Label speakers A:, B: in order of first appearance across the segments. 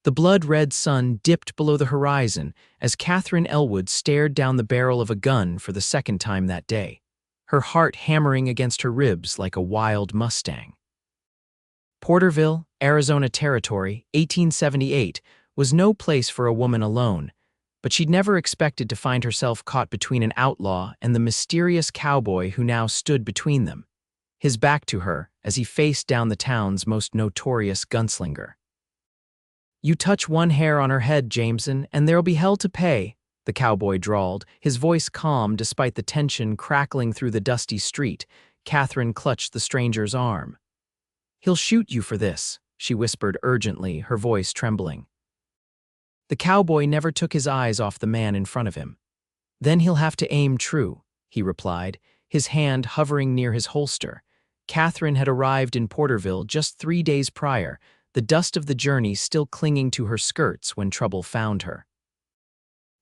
A: The blood-red sun dipped below the horizon as Katherine Elwood stared down the barrel of a gun for the second time that day, her heart hammering against her ribs like a wild Mustang. Porterville, Arizona Territory, 1878, was no place for a woman alone, but she'd never expected to find herself caught between an outlaw and the mysterious cowboy who now stood between them, his back to her as he faced down the town's most notorious gunslinger. "You touch one hair on her head, Jameson, and there'll be hell to pay," the cowboy drawled, his voice calm despite the tension crackling through the dusty street. Katherine clutched the stranger's arm. "He'll shoot you for this," she whispered urgently, her voice trembling. The cowboy never took his eyes off the man in front of him. "Then he'll have to aim true," he replied, his hand hovering near his holster. Katherine had arrived in Porterville just 3 days prior, the dust of the journey still clinging to her skirts when trouble found her.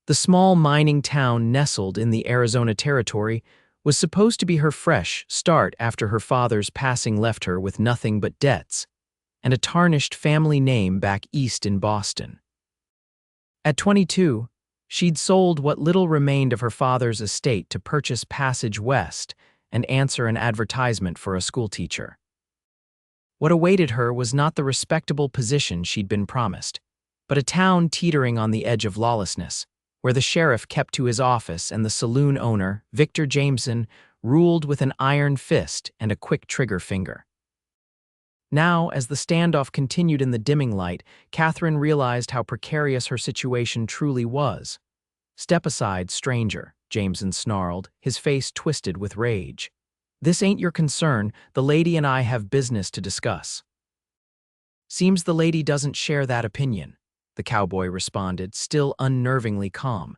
A: The small mining town nestled in the Arizona Territory was supposed to be her fresh start after her father's passing left her with nothing but debts and a tarnished family name back east in Boston. At 22, she'd sold what little remained of her father's estate to purchase passage west and answer an advertisement for a schoolteacher. What awaited her was not the respectable position she'd been promised, but a town teetering on the edge of lawlessness, where the sheriff kept to his office and the saloon owner, Victor Jameson, ruled with an iron fist and a quick trigger finger. Now, as the standoff continued in the dimming light, Katherine realized how precarious her situation truly was. "Step aside, stranger," Jameson snarled, his face twisted with rage. "This ain't your concern. The lady and I have business to discuss." "Seems the lady doesn't share that opinion," the cowboy responded, still unnervingly calm.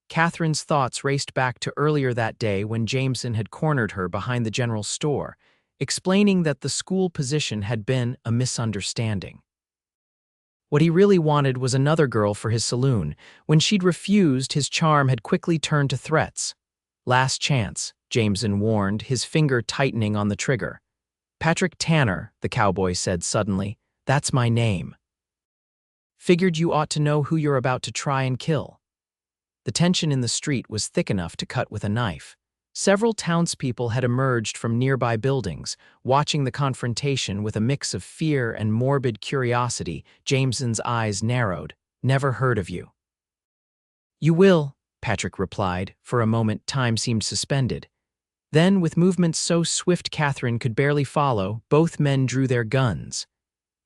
A: Katherine's thoughts raced back to earlier that day when Jameson had cornered her behind the general store, explaining that the school position had been a misunderstanding. What he really wanted was another girl for his saloon. When she'd refused, his charm had quickly turned to threats. "Last chance," Jameson warned, his finger tightening on the trigger. "Patrick Tanner," the cowboy said suddenly. "That's my name. Figured you ought to know who you're about to try and kill." The tension in the street was thick enough to cut with a knife. Several townspeople had emerged from nearby buildings, watching the confrontation with a mix of fear and morbid curiosity. Jameson's eyes narrowed. "Never heard of you." "You will," Patrick replied. For a moment, time seemed suspended. Then, with movements so swift Katherine could barely follow, both men drew their guns.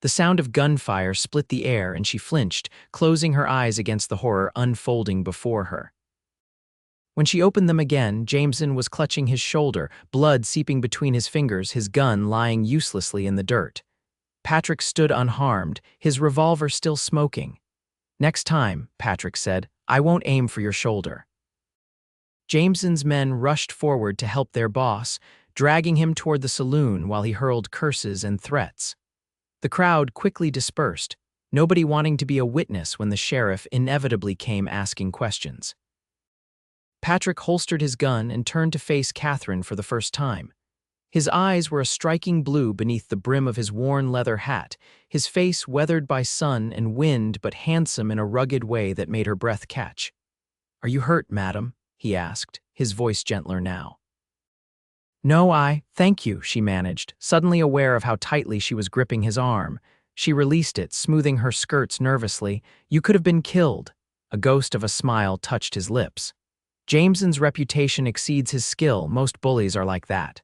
A: The sound of gunfire split the air and she flinched, closing her eyes against the horror unfolding before her. When she opened them again, Jameson was clutching his shoulder, blood seeping between his fingers, his gun lying uselessly in the dirt. Patrick stood unharmed, his revolver still smoking. "Next time," Patrick said, "I won't aim for your shoulder." Jameson's men rushed forward to help their boss, dragging him toward the saloon while he hurled curses and threats. The crowd quickly dispersed, nobody wanting to be a witness when the sheriff inevitably came asking questions. Patrick holstered his gun and turned to face Katherine for the first time. His eyes were a striking blue beneath the brim of his worn leather hat, his face weathered by sun and wind but handsome in a rugged way that made her breath catch. "Are you hurt, madam?" he asked, his voice gentler now. "No, thank you," she managed, suddenly aware of how tightly she was gripping his arm. She released it, smoothing her skirts nervously. "You could have been killed." A ghost of a smile touched his lips. "Jameson's reputation exceeds his skill. Most bullies are like that."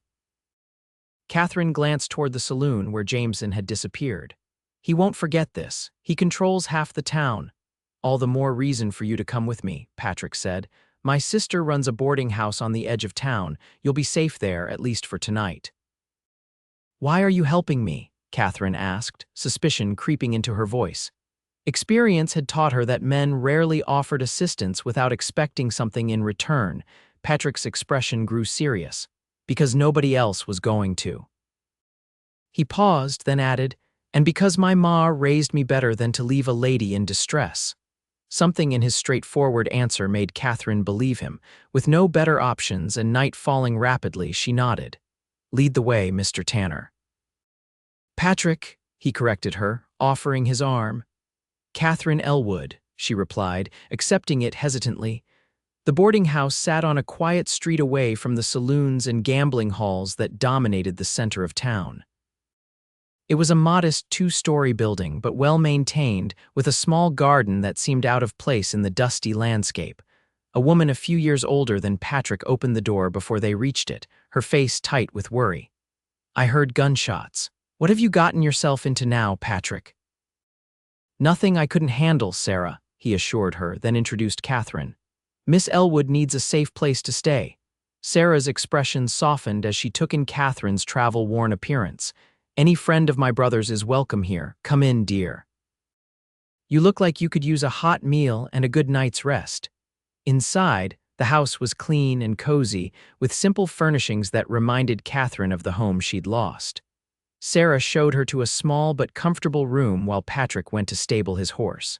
A: Katherine glanced toward the saloon where Jameson had disappeared. "He won't forget this. He controls half the town." "All the more reason for you to come with me," Patrick said. "My sister runs a boarding house on the edge of town. You'll be safe there, at least for tonight." "Why are you helping me?" Katherine asked, suspicion creeping into her voice. Experience had taught her that men rarely offered assistance without expecting something in return. Patrick's expression grew serious. "Because nobody else was going to." He paused, then added, "And because my ma raised me better than to leave a lady in distress." Something in his straightforward answer made Katherine believe him. With no better options and night falling rapidly, she nodded. "Lead the way, Mr. Tanner." "Patrick," he corrected her, offering his arm. Katherine Elwood, she replied, accepting it hesitantly. The boarding house sat on a quiet street away from the saloons and gambling halls that dominated the center of town. It was a modest two-story building, but well-maintained, with a small garden that seemed out of place in the dusty landscape. A woman a few years older than Patrick opened the door before they reached it, her face tight with worry. "I heard gunshots. What have you gotten yourself into now, Patrick?" "Nothing I couldn't handle, Sarah," he assured her, then introduced Katherine. "Miss Elwood needs a safe place to stay." Sarah's expression softened as she took in Katherine's travel-worn appearance. "Any friend of my brother's is welcome here. Come in, dear. You look like you could use a hot meal and a good night's rest." Inside, the house was clean and cozy, with simple furnishings that reminded Katherine of the home she'd lost. Sarah showed her to a small but comfortable room while Patrick went to stable his horse.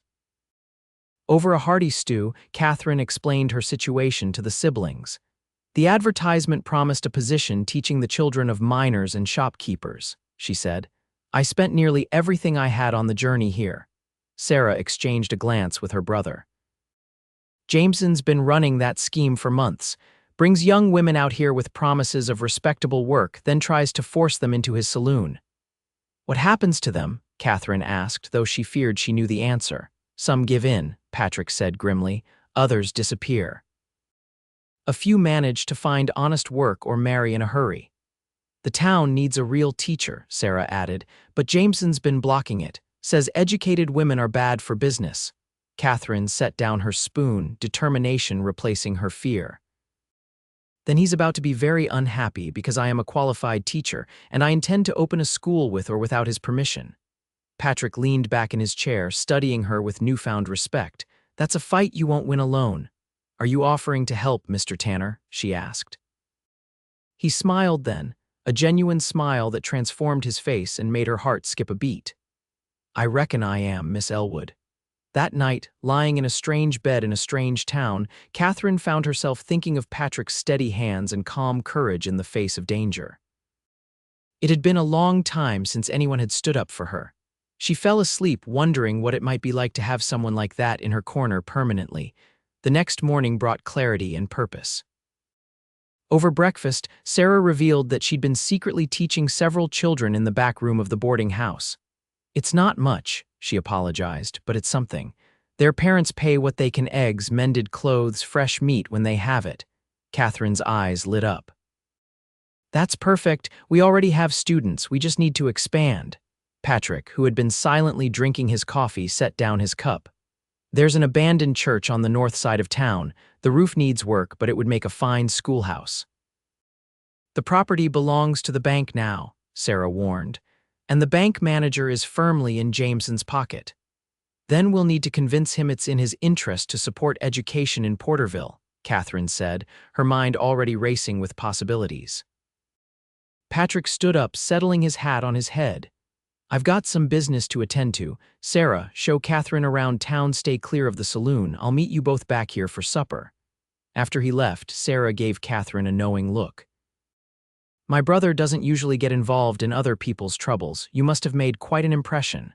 A: Over a hearty stew, Katherine explained her situation to the siblings. "The advertisement promised a position teaching the children of miners and shopkeepers," she said. "I spent nearly everything I had on the journey here." Sarah exchanged a glance with her brother. "Jameson's been running that scheme for months. Brings young women out here with promises of respectable work, then tries to force them into his saloon." "What happens to them?" Katherine asked, though she feared she knew the answer. "Some give in," Patrick said grimly. "Others disappear. A few manage to find honest work or marry in a hurry." "The town needs a real teacher," Sarah added, "but Jameson's been blocking it. Says educated women are bad for business." Katherine set down her spoon, determination replacing her fear. "Then he's about to be very unhappy because I am a qualified teacher, and I intend to open a school with or without his permission." Patrick leaned back in his chair, studying her with newfound respect. "That's a fight you won't win alone. Are you offering to help, Mr. Tanner?" she asked. He smiled then, a genuine smile that transformed his face and made her heart skip a beat. "I reckon I am, Miss Elwood." That night, lying in a strange bed in a strange town, Katherine found herself thinking of Patrick's steady hands and calm courage in the face of danger. It had been a long time since anyone had stood up for her. She fell asleep wondering what it might be like to have someone like that in her corner permanently. The next morning brought clarity and purpose. Over breakfast, Sarah revealed that she'd been secretly teaching several children in the back room of the boarding house. "It's not much," she apologized, "but it's something. Their parents pay what they can: eggs, mended clothes, fresh meat when they have it." Katherine's eyes lit up. "That's perfect. We already have students. We just need to expand." Patrick, who had been silently drinking his coffee, set down his cup. "There's an abandoned church on the north side of town. The roof needs work, but it would make a fine schoolhouse." "The property belongs to the bank now," Sarah warned, "and the bank manager is firmly in Jameson's pocket. Then we'll need to convince him it's in his interest to support education in Porterville," Katherine said, her mind already racing with possibilities. Patrick stood up, settling his hat on his head. "I've got some business to attend to. Sarah, show Katherine around town, stay clear of the saloon. I'll meet you both back here for supper." After he left, Sarah gave Katherine a knowing look. "My brother doesn't usually get involved in other people's troubles. You must have made quite an impression."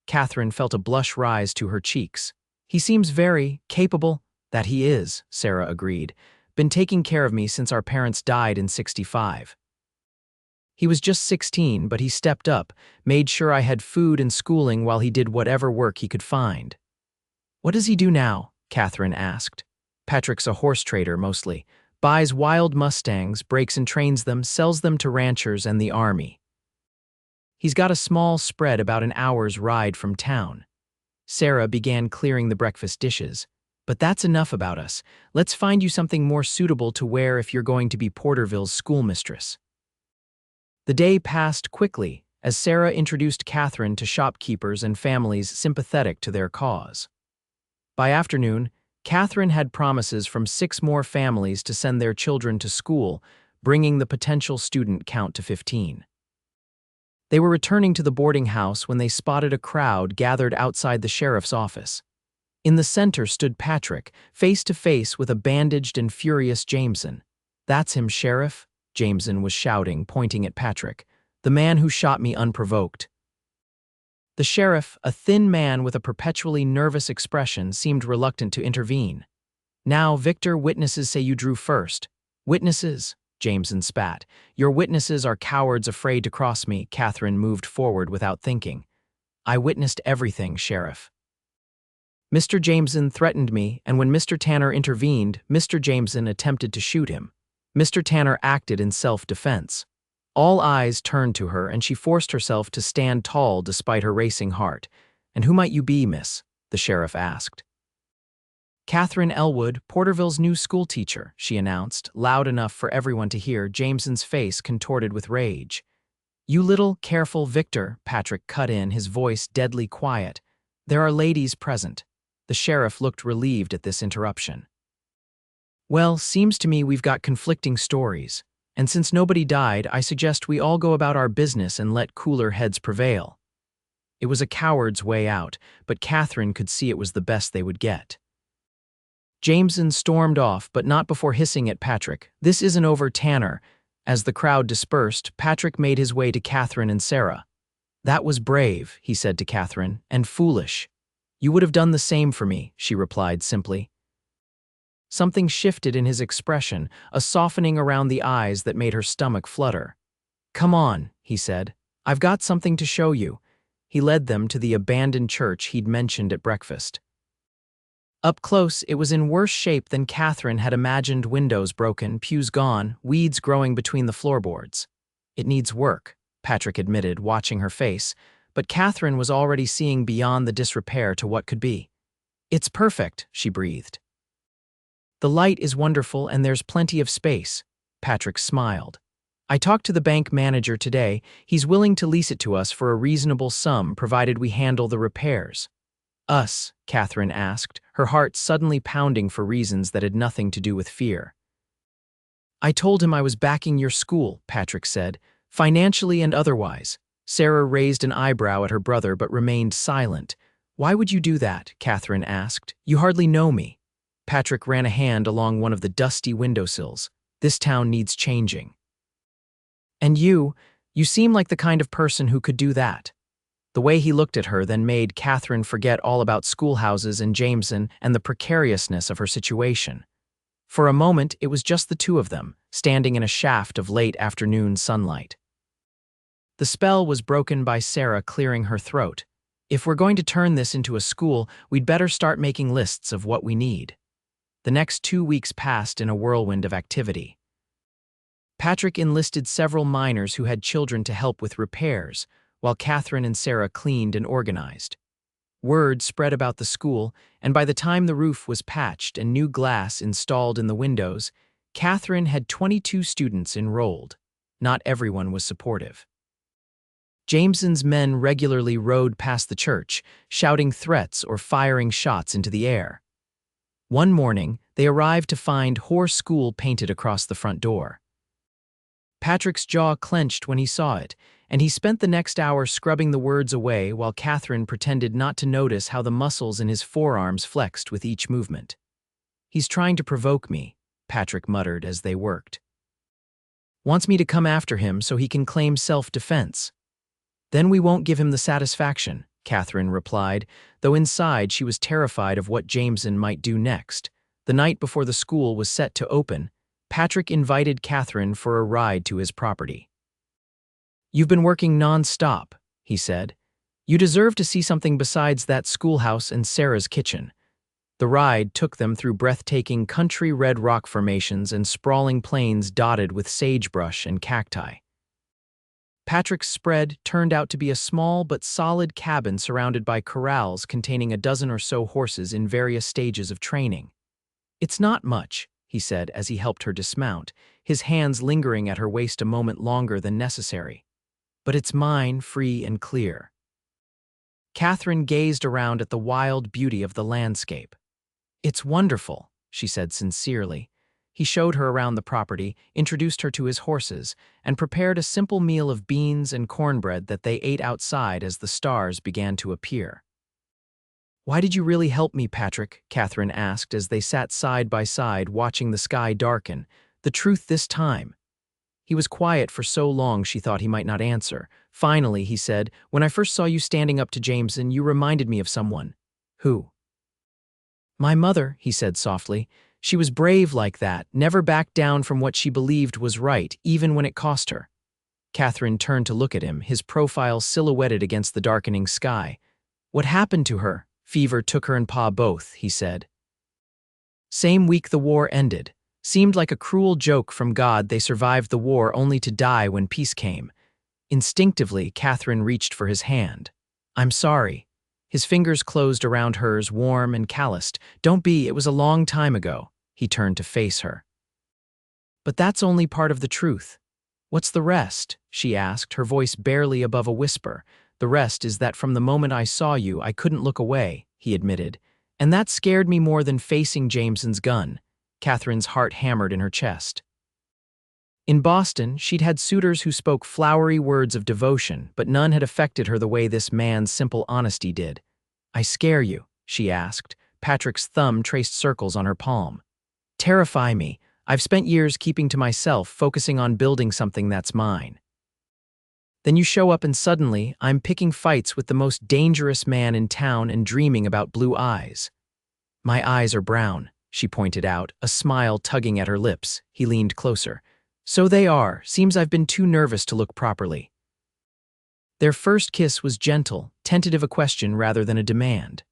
A: Katherine felt a blush rise to her cheeks. "He seems very capable." "That he is," Sarah agreed. "Been taking care of me since our parents died in '65. He was just 16, but he stepped up, made sure I had food and schooling while he did whatever work he could find." "What does he do now?" Katherine asked. "Patrick's a horse trader mostly. Buys wild Mustangs, breaks and trains them, sells them to ranchers and the army. He's got a small spread about an hour's ride from town." Sarah began clearing the breakfast dishes. "But that's enough about us. Let's find you something more suitable to wear if you're going to be Porterville's schoolmistress." The day passed quickly as Sarah introduced Katherine to shopkeepers and families sympathetic to their cause. By afternoon, Katherine had promises from 6 more families to send their children to school, bringing the potential student count to 15. They were returning to the boarding house when they spotted a crowd gathered outside the sheriff's office. In the center stood Patrick, face to face with a bandaged and furious Jameson. "That's him, Sheriff," Jameson was shouting, pointing at Patrick. "The man who shot me unprovoked." The sheriff, a thin man with a perpetually nervous expression, seemed reluctant to intervene. "Now, Victor, witnesses say you drew first." "Witnesses?" Jameson spat. "Your witnesses are cowards afraid to cross me." Katherine moved forward without thinking. "I witnessed everything, Sheriff. Mr. Jameson threatened me, and when Mr. Tanner intervened, Mr. Jameson attempted to shoot him. Mr. Tanner acted in self-defense." All eyes turned to her, and she forced herself to stand tall despite her racing heart. "And who might you be, miss?" the sheriff asked. "Katherine Elwood, Porterville's new schoolteacher," she announced, loud enough for everyone to hear. Jameson's face contorted with rage. "You little, careful Victor," Patrick cut in, his voice deadly quiet. "There are ladies present." The sheriff looked relieved at this interruption. "Well, seems to me we've got conflicting stories. And since nobody died, I suggest we all go about our business and let cooler heads prevail." It was a coward's way out, but Katherine could see it was the best they would get. Jameson stormed off, but not before hissing at Patrick, "This isn't over, Tanner." As the crowd dispersed, Patrick made his way to Katherine and Sarah. "That was brave," he said to Katherine, "and foolish." "You would have done the same for me," she replied simply. Something shifted in his expression, a softening around the eyes that made her stomach flutter. "Come on," he said. "I've got something to show you." He led them to the abandoned church he'd mentioned at breakfast. Up close, it was in worse shape than Katherine had imagined. Windows broken, pews gone, weeds growing between the floorboards. "It needs work," Patrick admitted, watching her face, but Katherine was already seeing beyond the disrepair to what could be. "It's perfect," she breathed. "The light is wonderful and there's plenty of space." Patrick smiled. "I talked to the bank manager today. He's willing to lease it to us for a reasonable sum, provided we handle the repairs." "Us?" Katherine asked, her heart suddenly pounding for reasons that had nothing to do with fear. "I told him I was backing your school," Patrick said, "financially and otherwise." Sarah raised an eyebrow at her brother but remained silent. "Why would you do that?" Katherine asked. "You hardly know me." Patrick ran a hand along one of the dusty windowsills. "This town needs changing." "And you seem like the kind of person who could do that." The way he looked at her then made Katherine forget all about schoolhouses and Jameson and the precariousness of her situation. For a moment, it was just the two of them, standing in a shaft of late afternoon sunlight. The spell was broken by Sarah clearing her throat. "If we're going to turn this into a school, we'd better start making lists of what we need." The next 2 weeks passed in a whirlwind of activity. Patrick enlisted several miners who had children to help with repairs, while Katherine and Sarah cleaned and organized. Word spread about the school, and by the time the roof was patched and new glass installed in the windows, Katherine had 22 students enrolled. Not everyone was supportive. Jameson's men regularly rode past the church, shouting threats or firing shots into the air. One morning, they arrived to find "Whore School" painted across the front door. Patrick's jaw clenched when he saw it, and he spent the next hour scrubbing the words away while Katherine pretended not to notice how the muscles in his forearms flexed with each movement. "He's trying to provoke me," Patrick muttered as they worked. "Wants me to come after him so he can claim self-defense." "Then we won't give him the satisfaction," Katherine replied, though inside she was terrified of what Jameson might do next. The night before the school was set to open, Patrick invited Katherine for a ride to his property. "You've been working non-stop," he said. "You deserve to see something besides that schoolhouse and Sarah's kitchen." The ride took them through breathtaking country red rock formations and sprawling plains dotted with sagebrush and cacti. Patrick's spread turned out to be a small but solid cabin surrounded by corrals containing a dozen or so horses in various stages of training. "It's not much," he said as he helped her dismount, his hands lingering at her waist a moment longer than necessary. "But it's mine, free and clear." Katherine gazed around at the wild beauty of the landscape. "It's wonderful," she said sincerely. He showed her around the property, introduced her to his horses, and prepared a simple meal of beans and cornbread that they ate outside as the stars began to appear. "Why did you really help me, Patrick?" Katherine asked as they sat side by side watching the sky darken. The truth this time. He was quiet for so long she thought he might not answer, Finally, he said, when I first saw you standing up to Jameson, you reminded me of someone. Who? My mother, he said softly. She was brave like that, never backed down from what she believed was right, even when it cost her. Katherine turned to look at him, his profile silhouetted against the darkening sky. What happened to her? Fever took her and Pa both, he said. Same week the war ended. Seemed like a cruel joke from God they survived the war only to die when peace came. Instinctively, Katherine reached for his hand. I'm sorry. His fingers closed around hers, warm and calloused. Don't be, it was a long time ago. He turned to face her. But that's only part of the truth. What's the rest? She asked, her voice barely above a whisper. The rest is that from the moment I saw you, I couldn't look away, he admitted. And that scared me more than facing Jameson's gun. Katherine's heart hammered in her chest. In Boston, she'd had suitors who spoke flowery words of devotion, but none had affected her the way this man's simple honesty did. I scare you, she asked. Patrick's thumb traced circles on her palm. Terrify me. I've spent years keeping to myself, focusing on building something that's mine. Then you show up and suddenly, I'm picking fights with the most dangerous man in town and dreaming about blue eyes. My eyes are brown, she pointed out, a smile tugging at her lips. He leaned closer. So they are. Seems I've been too nervous to look properly. Their first kiss was gentle, tentative, a question rather than a demand.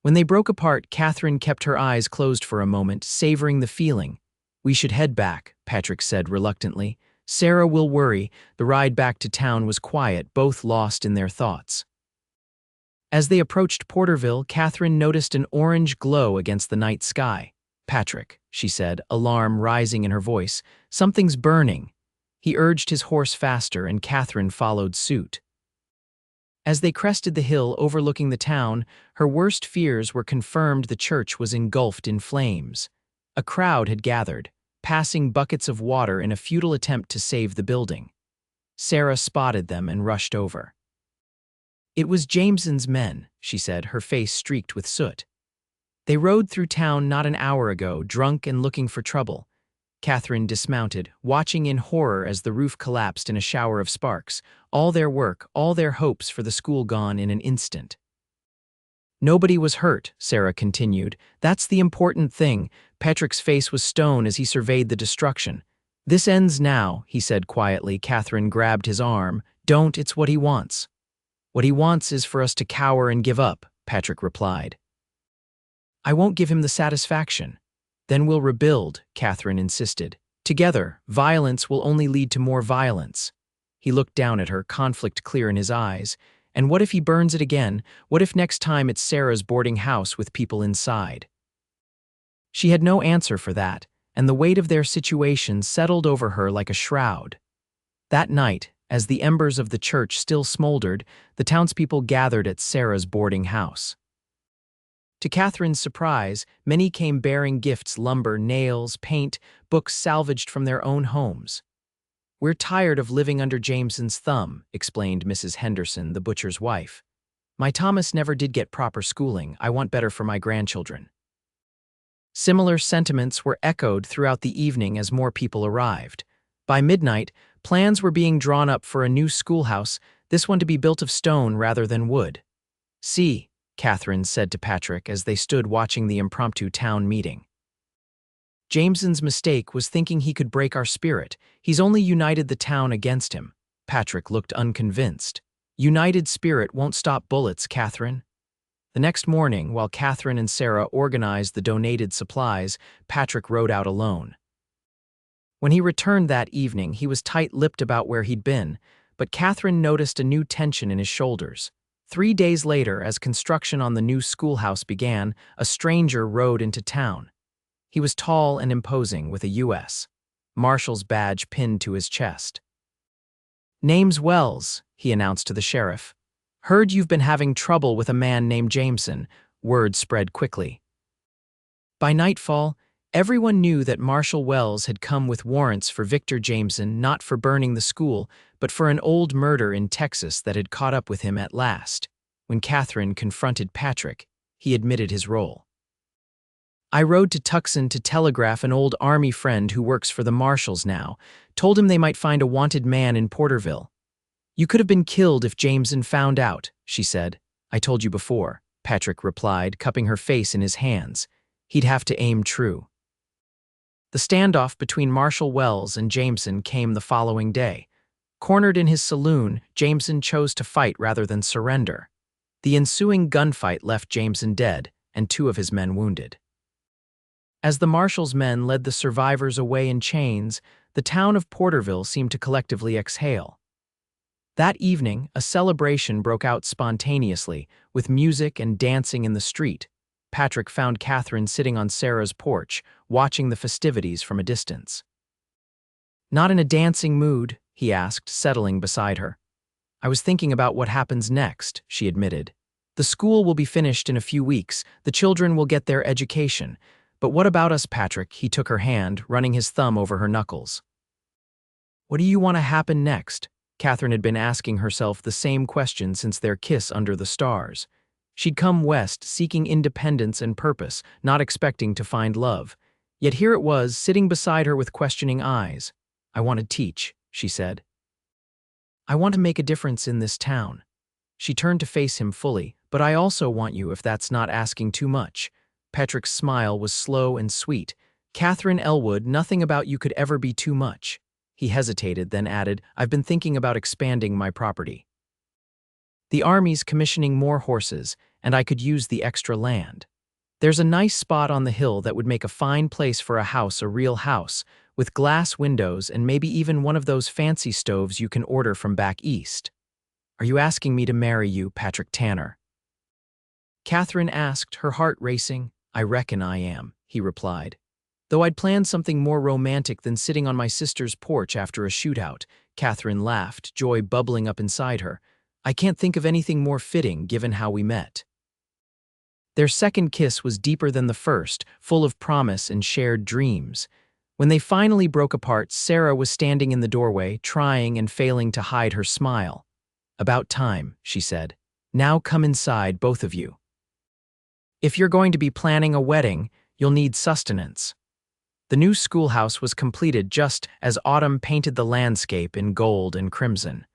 A: When they broke apart, Katherine kept her eyes closed for a moment, savoring the feeling. We should head back, Patrick said reluctantly. Sarah will worry. The ride back to town was quiet, both lost in their thoughts. As they approached Porterville, Katherine noticed an orange glow against the night sky. Patrick, she said, alarm rising in her voice, something's burning. He urged his horse faster, and Katherine followed suit. As they crested the hill overlooking the town, her worst fears were confirmed. The church was engulfed in flames. A crowd had gathered, passing buckets of water in a futile attempt to save the building. Sarah spotted them and rushed over. It was Jameson's men, she said, her face streaked with soot. They rode through town not an hour ago, drunk and looking for trouble. Katherine dismounted, watching in horror as the roof collapsed in a shower of sparks. All their work, all their hopes for the school gone in an instant. Nobody was hurt, Sarah continued. That's the important thing. Patrick's face was stone as he surveyed the destruction. This ends now, he said quietly. Katherine grabbed his arm. Don't, it's what he wants. What he wants is for us to cower and give up, Patrick replied. I won't give him the satisfaction. Then we'll rebuild, Katherine insisted. Together, violence will only lead to more violence. He looked down at her, conflict clear in his eyes. And what if he burns it again? What if next time it's Sarah's boarding house with people inside? She had no answer for that, and the weight of their situation settled over her like a shroud. That night, as the embers of the church still smoldered, the townspeople gathered at Sarah's boarding house. To Katherine's surprise, many came bearing gifts: lumber, nails, paint, books salvaged from their own homes. We're tired of living under Jameson's thumb, explained Mrs. Henderson, the butcher's wife. My Thomas never did get proper schooling. I want better for my grandchildren. Similar sentiments were echoed throughout the evening as more people arrived. By midnight, plans were being drawn up for a new schoolhouse, this one to be built of stone rather than wood. See, Katherine said to Patrick as they stood watching the impromptu town meeting. Jameson's mistake was thinking he could break our spirit. He's only united the town against him. Patrick looked unconvinced. United spirit won't stop bullets, Katherine. The next morning, while Katherine and Sarah organized the donated supplies, Patrick rode out alone. When he returned that evening, he was tight-lipped about where he'd been, but Katherine noticed a new tension in his shoulders. 3 days later, as construction on the new schoolhouse began, a stranger rode into town. He was tall and imposing, with a U.S. Marshal's badge pinned to his chest. Name's Wells, he announced to the sheriff. Heard you've been having trouble with a man named Jameson. Word spread quickly. By nightfall, everyone knew that Marshal Wells had come with warrants for Victor Jameson, not for burning the school, but for an old murder in Texas that had caught up with him at last. When Katherine confronted Patrick, he admitted his role. I rode to Tucson to telegraph an old Army friend who works for the Marshals now, told him they might find a wanted man in Porterville. You could have been killed if Jameson found out, she said. I told you before, Patrick replied, cupping her face in his hands. He'd have to aim true. The standoff between Marshall Wells and Jameson came the following day. Cornered in his saloon, Jameson chose to fight rather than surrender. The ensuing gunfight left Jameson dead and 2 of his men wounded. As the marshal's men led the survivors away in chains, the town of Porterville seemed to collectively exhale. That evening, a celebration broke out spontaneously, with music and dancing in the street. Patrick found Katherine sitting on Sarah's porch, watching the festivities from a distance. Not in a dancing mood, he asked, settling beside her. I was thinking about what happens next, she admitted. The school will be finished in a few weeks, the children will get their education. But what about us, Patrick? He took her hand, running his thumb over her knuckles. What do you want to happen next? Katherine had been asking herself the same question since their kiss under the stars. She'd come west seeking independence and purpose, not expecting to find love. Yet here it was, sitting beside her with questioning eyes. I want to teach, she said. I want to make a difference in this town. She turned to face him fully, but I also want you if that's not asking too much. Patrick's smile was slow and sweet. Katherine Elwood, nothing about you could ever be too much. He hesitated, then added, I've been thinking about expanding my property. The army's commissioning more horses, and I could use the extra land. There's a nice spot on the hill that would make a fine place for a house, a real house, with glass windows and maybe even one of those fancy stoves you can order from back east. Are you asking me to marry you, Patrick Tanner? Katherine asked, her heart racing. I reckon I am, he replied. Though I'd planned something more romantic than sitting on my sister's porch after a shootout, Katherine laughed, joy bubbling up inside her. I can't think of anything more fitting given how we met. Their second kiss was deeper than the first, full of promise and shared dreams. When they finally broke apart, Sarah was standing in the doorway, trying and failing to hide her smile. About time, she said. Now come inside, both of you. If you're going to be planning a wedding, you'll need sustenance. The new schoolhouse was completed just as autumn painted the landscape in gold and crimson.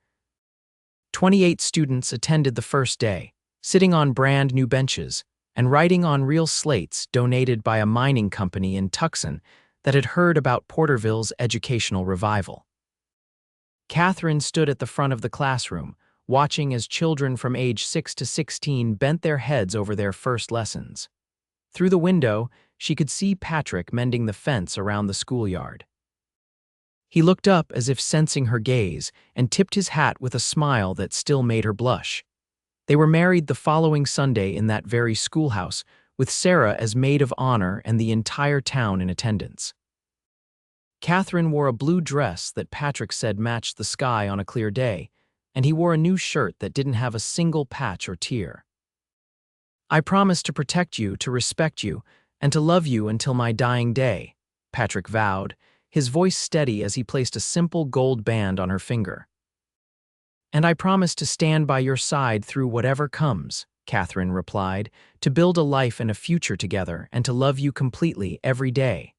A: 28 students attended the first day, sitting on brand new benches and writing on real slates donated by a mining company in Tucson that had heard about Porterville's educational revival. Katherine stood at the front of the classroom, watching as children from age 6 to 16 bent their heads over their first lessons. Through the window, she could see Patrick mending the fence around the schoolyard. He looked up as if sensing her gaze and tipped his hat with a smile that still made her blush. They were married the following Sunday in that very schoolhouse, with Sarah as maid of honor and the entire town in attendance. Katherine wore a blue dress that Patrick said matched the sky on a clear day, and he wore a new shirt that didn't have a single patch or tear. I promise to protect you, to respect you, and to love you until my dying day, Patrick vowed, his voice steady as he placed a simple gold band on her finger. And I promise to stand by your side through whatever comes, Katherine replied, to build a life and a future together and to love you completely every day.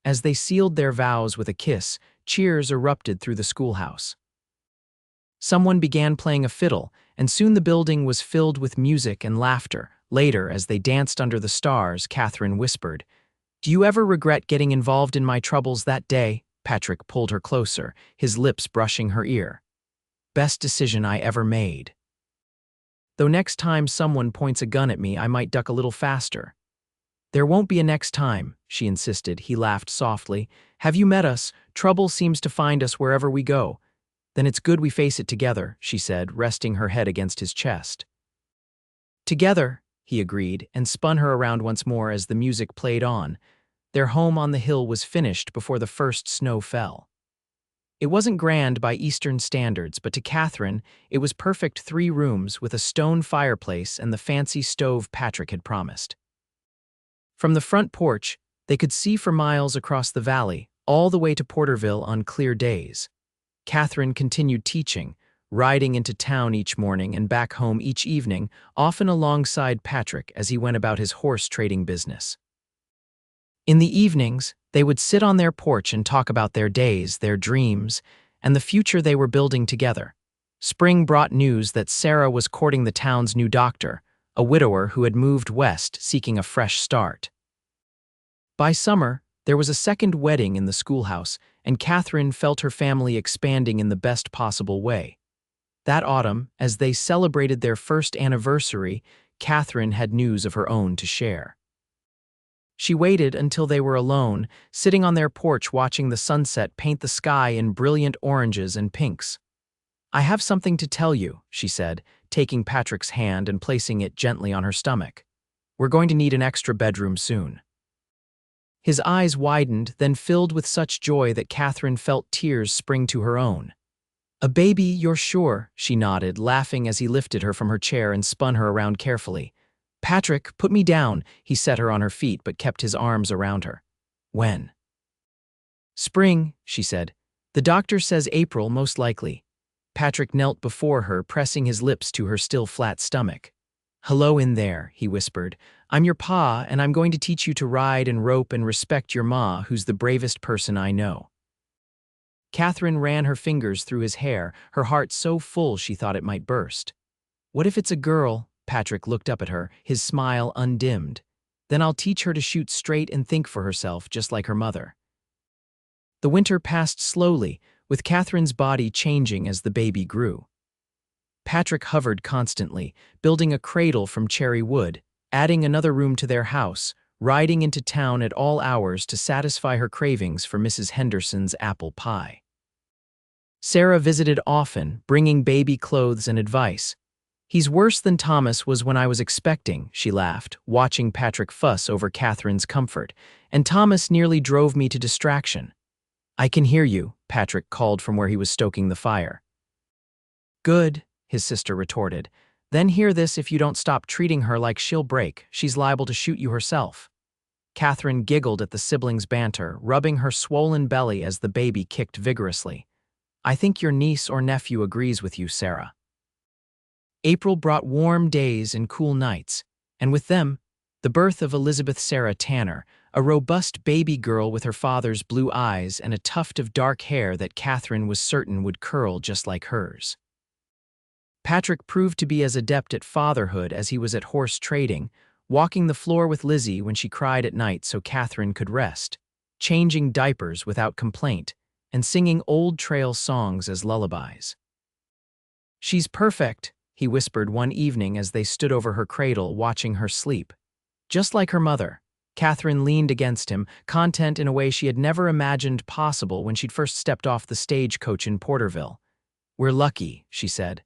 A: As they sealed their vows with a kiss, cheers erupted through the schoolhouse. Someone began playing a fiddle, and soon the building was filled with music and laughter. Later, as they danced under the stars, Katherine whispered, Do you ever regret getting involved in my troubles that day? Patrick pulled her closer, his lips brushing her ear. Best decision I ever made. Though next time someone points a gun at me, I might duck a little faster. There won't be a next time, she insisted. He laughed softly. Have you met us? Trouble seems to find us wherever we go. Then it's good we face it together, she said, resting her head against his chest. Together, he agreed, and spun her around once more as the music played on. Their home on the hill was finished before the first snow fell. It wasn't grand by Eastern standards, but to Katherine, it was perfect 3 rooms with a stone fireplace and the fancy stove Patrick had promised. From the front porch, they could see for miles across the valley, all the way to Porterville on clear days. Katherine continued teaching, riding into town each morning and back home each evening, often alongside Patrick as he went about his horse trading business. In the evenings, they would sit on their porch and talk about their days, their dreams, and the future they were building together. Spring brought news that Sarah was courting the town's new doctor, a widower who had moved west seeking a fresh start. By summer, there was a second wedding in the schoolhouse, and Katherine felt her family expanding in the best possible way. That autumn, as they celebrated their first anniversary, Katherine had news of her own to share. She waited until they were alone, sitting on their porch watching the sunset paint the sky in brilliant oranges and pinks. "I have something to tell you," she said, taking Patrick's hand and placing it gently on her stomach. "We're going to need an extra bedroom soon." His eyes widened, then filled with such joy that Katherine felt tears spring to her own. "A baby, you're sure?" she nodded, laughing as he lifted her from her chair and spun her around carefully. "Patrick, put me down," he set her on her feet but kept his arms around her. "When?" "Spring," she said. "The doctor says April, most likely." Patrick knelt before her, pressing his lips to her still flat stomach. "Hello in there," he whispered. "I'm your pa, and I'm going to teach you to ride and rope and respect your ma, who's the bravest person I know." Katherine ran her fingers through his hair, her heart so full she thought it might burst. "What if it's a girl?" Patrick looked up at her, his smile undimmed. "Then I'll teach her to shoot straight and think for herself, just like her mother." The winter passed slowly, with Katherine's body changing as the baby grew. Patrick hovered constantly, building a cradle from cherry wood, adding another room to their house, riding into town at all hours to satisfy her cravings for Mrs. Henderson's apple pie. Sarah visited often, bringing baby clothes and advice. "He's worse than Thomas was when I was expecting," she laughed, watching Patrick fuss over Katherine's comfort, "and Thomas nearly drove me to distraction." "I can hear you," Patrick called from where he was stoking the fire. "Good," his sister retorted. "Then hear this, if you don't stop treating her like she'll break, she's liable to shoot you herself." Katherine giggled at the siblings' banter, rubbing her swollen belly as the baby kicked vigorously. "I think your niece or nephew agrees with you, Sarah." April brought warm days and cool nights, and with them, the birth of Elizabeth Sarah Tanner, a robust baby girl with her father's blue eyes and a tuft of dark hair that Katherine was certain would curl just like hers. Patrick proved to be as adept at fatherhood as he was at horse trading, walking the floor with Lizzie when she cried at night so Katherine could rest, changing diapers without complaint, and singing old trail songs as lullabies. "She's perfect," he whispered one evening as they stood over her cradle watching her sleep. "Just like her mother." Katherine leaned against him, content in a way she had never imagined possible when she'd first stepped off the stagecoach in Porterville. "We're lucky," she said.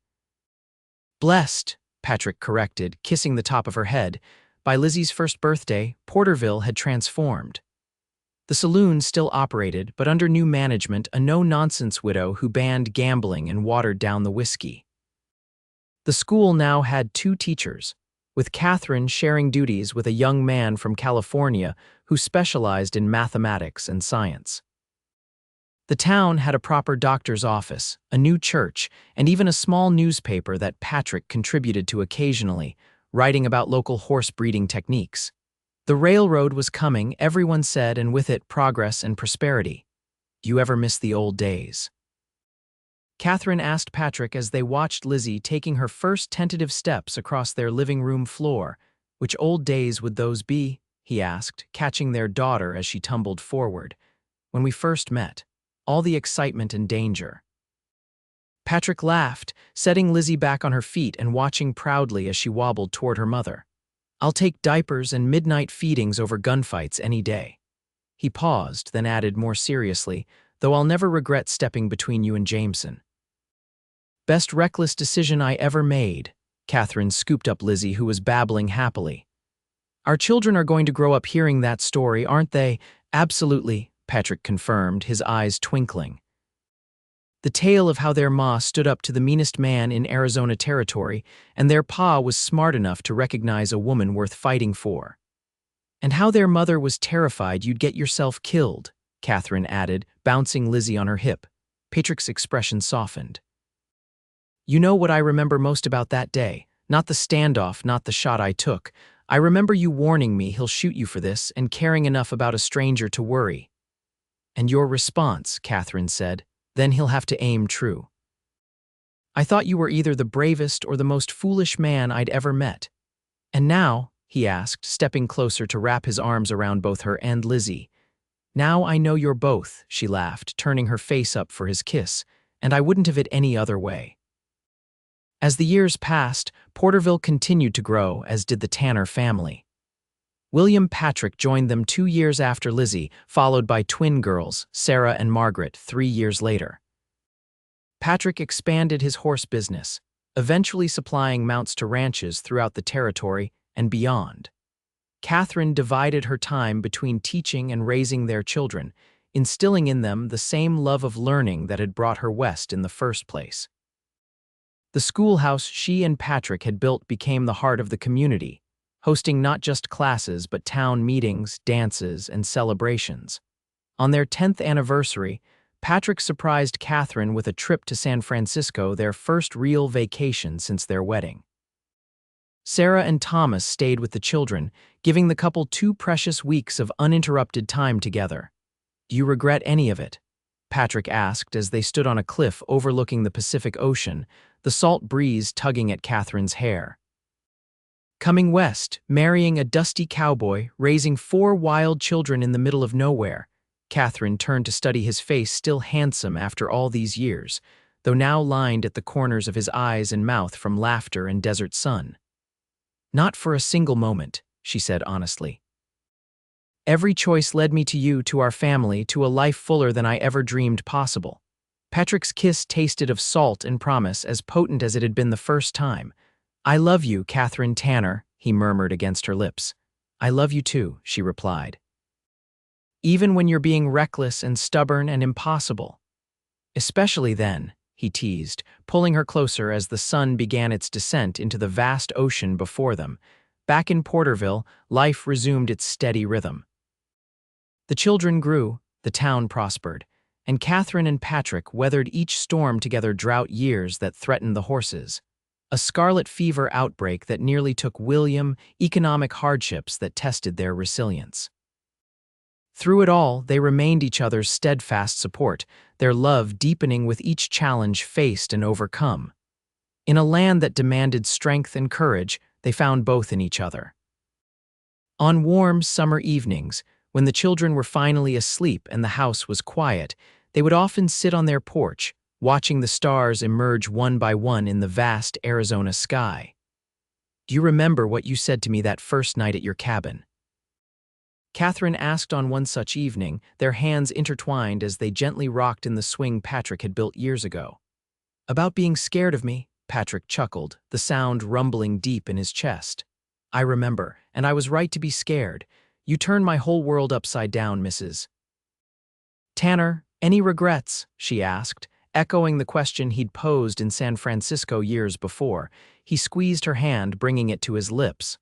A: "Blessed," Patrick corrected, kissing the top of her head. By Lizzie's first birthday, Porterville had transformed. The saloon still operated, but under new management, a no-nonsense widow who banned gambling and watered down the whiskey. The school now had 2 teachers, with Katherine sharing duties with a young man from California who specialized in mathematics and science. The town had a proper doctor's office, a new church, and even a small newspaper that Patrick contributed to occasionally, writing about local horse breeding techniques. The railroad was coming, everyone said, and with it progress and prosperity. "Do you ever miss the old days?" Katherine asked Patrick as they watched Lizzie taking her first tentative steps across their living room floor. "Which old days would those be?" he asked, catching their daughter as she tumbled forward. "When we first met. All the excitement and danger." Patrick laughed, setting Lizzie back on her feet and watching proudly as she wobbled toward her mother. "I'll take diapers and midnight feedings over gunfights any day." He paused, then added more seriously, "Though I'll never regret stepping between you and Jameson." "Best reckless decision I ever made." Katherine scooped up Lizzie, who was babbling happily. "Our children are going to grow up hearing that story, aren't they?" "Absolutely," Patrick confirmed, his eyes twinkling. The tale of how their ma stood up to the meanest man in Arizona territory, and their pa was smart enough to recognize a woman worth fighting for. "And how their mother was terrified you'd get yourself killed," Katherine added, bouncing Lizzie on her hip. Patrick's expression softened. "You know what I remember most about that day? Not the standoff, not the shot I took. I remember you warning me he'll shoot you for this and caring enough about a stranger to worry." "And your response," Katherine said, "then he'll have to aim true." I thought you were either the bravest or the most foolish man I'd ever met. And now, he asked, stepping closer to wrap his arms around both her and Lizzie. Now I know you're both, she laughed, turning her face up for his kiss, and I wouldn't have it any other way. As the years passed, Porterville continued to grow, as did the Tanner family. William Patrick joined them 2 years after Lizzie, followed by twin girls, Sarah and Margaret, 3 years later. Patrick expanded his horse business, eventually supplying mounts to ranches throughout the territory and beyond. Katherine divided her time between teaching and raising their children, instilling in them the same love of learning that had brought her west in the first place. The schoolhouse she and Patrick had built became the heart of the community, hosting not just classes but town meetings, dances, and celebrations. On their 10th anniversary, Patrick surprised Katherine with a trip to San Francisco, their first real vacation since their wedding. Sarah and Thomas stayed with the children, giving the couple 2 precious weeks of uninterrupted time together. "Do you regret any of it?" Patrick asked as they stood on a cliff overlooking the Pacific Ocean, the salt breeze tugging at Katherine's hair. Coming west, marrying a dusty cowboy, raising 4 wild children in the middle of nowhere, Katherine turned to study his face, still handsome after all these years, though now lined at the corners of his eyes and mouth from laughter and desert sun. "Not for a single moment," she said honestly. "Every choice led me to you, to our family, to a life fuller than I ever dreamed possible." Patrick's kiss tasted of salt and promise, as potent as it had been the first time. "I love you, Katherine Tanner," he murmured against her lips. "I love you too," she replied. "Even when you're being reckless and stubborn and impossible." "Especially then," he teased, pulling her closer as the sun began its descent into the vast ocean before them. Back in Porterville, life resumed its steady rhythm. The children grew, the town prospered, and Katherine and Patrick weathered each storm together, drought years that threatened the horses, a scarlet fever outbreak that nearly took William, economic hardships that tested their resilience. Through it all, they remained each other's steadfast support, their love deepening with each challenge faced and overcome. In a land that demanded strength and courage, they found both in each other. On warm summer evenings, when the children were finally asleep and the house was quiet, they would often sit on their porch, watching the stars emerge one by one in the vast Arizona sky. "Do you remember what you said to me that first night at your cabin?" Katherine asked on one such evening, their hands intertwined as they gently rocked in the swing Patrick had built years ago. "About being scared of me," Patrick chuckled, the sound rumbling deep in his chest. "I remember, and I was right to be scared. You turned my whole world upside down, Mrs. Tanner. Any regrets?" she asked, echoing the question he'd posed in San Francisco years before. He squeezed her hand, bringing it to his lips.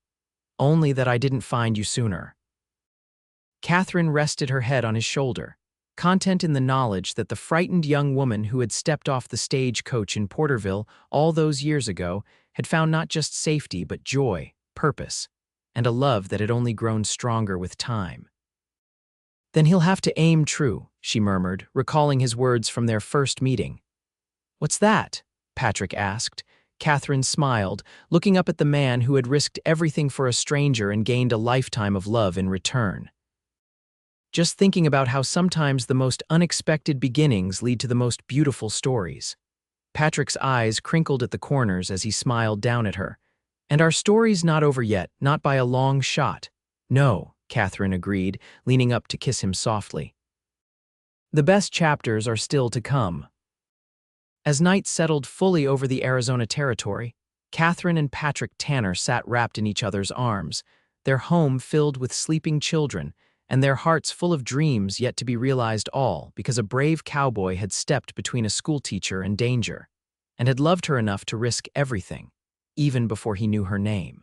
A: "Only that I didn't find you sooner." Katherine rested her head on his shoulder, content in the knowledge that the frightened young woman who had stepped off the stagecoach in Porterville all those years ago had found not just safety but joy, purpose, and a love that had only grown stronger with time. "Then he'll have to aim true," she murmured, recalling his words from their first meeting. "What's that?" Patrick asked. Katherine smiled, looking up at the man who had risked everything for a stranger and gained a lifetime of love in return. "Just thinking about how sometimes the most unexpected beginnings lead to the most beautiful stories." Patrick's eyes crinkled at the corners as he smiled down at her. "And our story's not over yet, not by a long shot." "No," Katherine agreed, leaning up to kiss him softly. "The best chapters are still to come." As night settled fully over the Arizona territory, Katherine and Patrick Tanner sat wrapped in each other's arms, their home filled with sleeping children, and their hearts full of dreams yet to be realized, all because a brave cowboy had stepped between a schoolteacher and danger, and had loved her enough to risk everything, even before he knew her name.